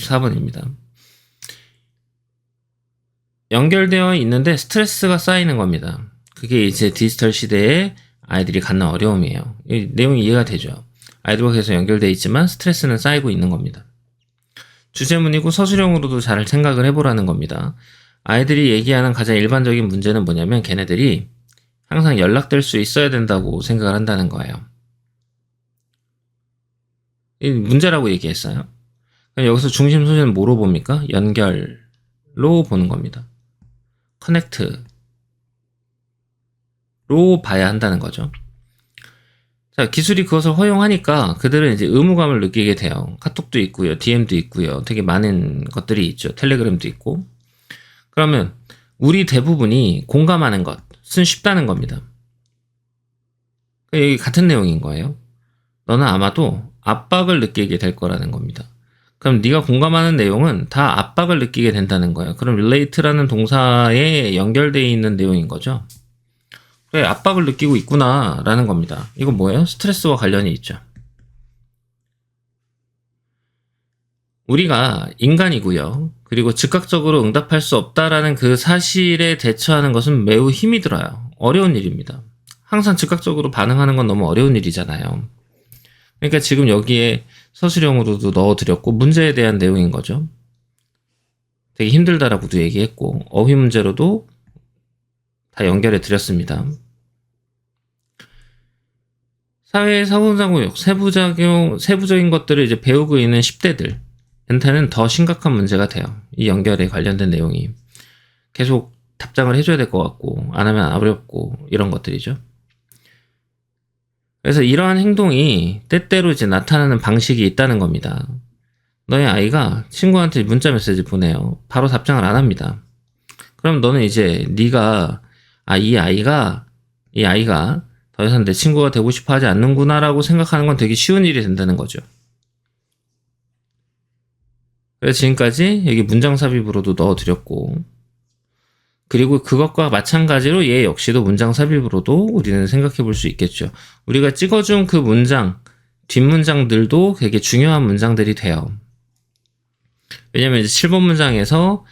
24번입니다. 연결되어 있는데 스트레스가 쌓이는 겁니다. 그게 이제 디지털 시대에 아이들이 갖는 어려움이에요. 이 내용이 이해가 되죠. 아이들과 계속 연결되어 있지만 스트레스는 쌓이고 있는 겁니다. 주제문이고 서술형으로도 잘 생각을 해보라는 겁니다. 아이들이 얘기하는 가장 일반적인 문제는 뭐냐면 걔네들이 항상 연락될 수 있어야 된다고 생각을 한다는 거예요. 이 문제라고 얘기했어요. 여기서 중심 소재는 뭐로 봅니까? 연결로 보는 겁니다. 커넥트로 봐야 한다는 거죠. 자, 기술이 그것을 허용하니까 그들은 이제 의무감을 느끼게 돼요. 카톡도 있고요, DM도 있고요, 되게 많은 것들이 있죠. 텔레그램도 있고. 그러면 우리 대부분이 공감하는 것은 쉽다는 겁니다. 여기 같은 내용인 거예요. 너는 아마도 압박을 느끼게 될 거라는 겁니다. 그럼 네가 공감하는 내용은 다 압박을 느끼게 된다는 거예요. 그럼 relate라는 동사에 연결되어 있는 내용인 거죠. 그래, 압박을 느끼고 있구나 라는 겁니다. 이건 뭐예요? 스트레스와 관련이 있죠. 우리가 인간이고요. 그리고 즉각적으로 응답할 수 없다라는 그 사실에 대처하는 것은 매우 힘이 들어요. 어려운 일입니다. 항상 즉각적으로 반응하는 건 너무 어려운 일이잖아요. 그러니까 지금 여기에 서술형으로도 넣어드렸고 문제에 대한 내용인 거죠. 되게 힘들다라고도 얘기했고 어휘 문제로도 다 연결해 드렸습니다. 사회의 상호작용, 세부적인 것들을 이제 배우고 있는 10대들한테는 더 심각한 문제가 돼요. 이 연결에 관련된 내용이. 계속 답장을 해줘야 될 것 같고 안 하면 어렵고 이런 것들이죠. 그래서 이러한 행동이 때때로 이제 나타나는 방식이 있다는 겁니다. 너의 아이가 친구한테 문자 메시지 보내요. 바로 답장을 안 합니다. 그럼 너는 이제 네가 이 아이가 더 이상 내 친구가 되고 싶어 하지 않는구나 라고 생각하는 건 되게 쉬운 일이 된다는 거죠. 그래서 지금까지 여기 문장 삽입으로도 넣어드렸고 그리고 그것과 마찬가지로 얘 역시도 문장 삽입으로도 우리는 생각해 볼 수 있겠죠. 우리가 찍어준 그 문장, 뒷문장들도 되게 중요한 문장들이 돼요. 왜냐면 이제 7번 문장에서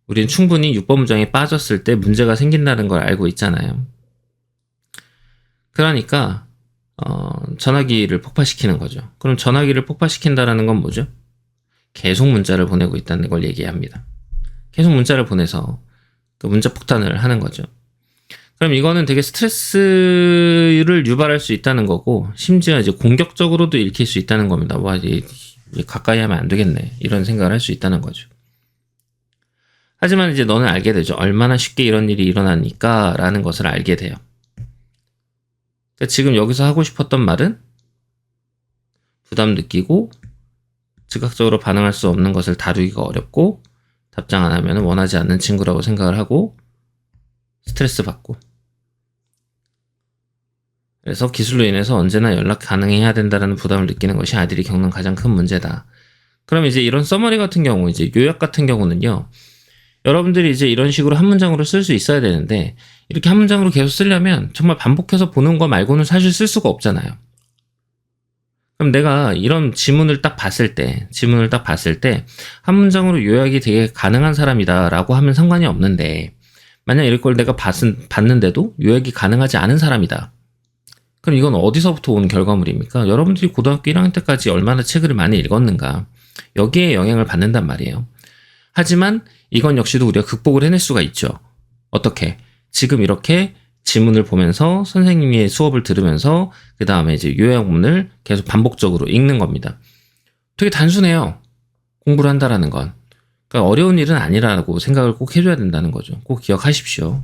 우리는 충분히 6번 문장에 빠졌을 때 문제가 생긴다는 걸 알고 있잖아요. 그러니까 전화기를 폭파시키는 거죠. 그럼 전화기를 폭파시킨다는 건 뭐죠? 계속 문자를 보내고 있다는 걸 얘기합니다. 계속 문자를 보내서 그 문자 폭탄을 하는 거죠. 그럼 이거는 되게 스트레스를 유발할 수 있다는 거고 심지어 이제 공격적으로도 읽힐 수 있다는 겁니다. 와, 가까이 하면 안 되겠네. 이런 생각을 할 수 있다는 거죠. 하지만 이제 너는 알게 되죠. 얼마나 쉽게 이런 일이 일어나니까 라는 것을 알게 돼요. 그러니까 지금 여기서 하고 싶었던 말은 부담 느끼고 즉각적으로 반응할 수 없는 것을 다루기가 어렵고 답장 안 하면 원하지 않는 친구라고 생각을 하고 스트레스 받고 그래서 기술로 인해서 언제나 연락 가능해야 된다는 부담을 느끼는 것이 아이들이 겪는 가장 큰 문제다. 그럼 이제 이런 서머리 같은 경우, 이제 요약 같은 경우는요. 여러분들이 이제 이런 식으로 한 문장으로 쓸 수 있어야 되는데 이렇게 한 문장으로 계속 쓰려면 정말 반복해서 보는 거 말고는 사실 쓸 수가 없잖아요. 그럼 내가 이런 지문을 딱 봤을 때 한 문장으로 요약이 되게 가능한 사람이다 라고 하면 상관이 없는데 만약 이럴 걸 내가 봤는데도 요약이 가능하지 않은 사람이다. 그럼 이건 어디서부터 온 결과물입니까? 여러분들이 고등학교 1학년 때까지 얼마나 책을 많이 읽었는가 여기에 영향을 받는단 말이에요. 하지만 이건 역시도 우리가 극복을 해낼 수가 있죠. 어떻게? 지금 이렇게 지문을 보면서 선생님의 수업을 들으면서 그 다음에 이제 요약문을 계속 반복적으로 읽는 겁니다. 되게 단순해요. 공부를 한다라는 건. 그러니까 어려운 일은 아니라고 생각을 꼭 해줘야 된다는 거죠. 꼭 기억하십시오.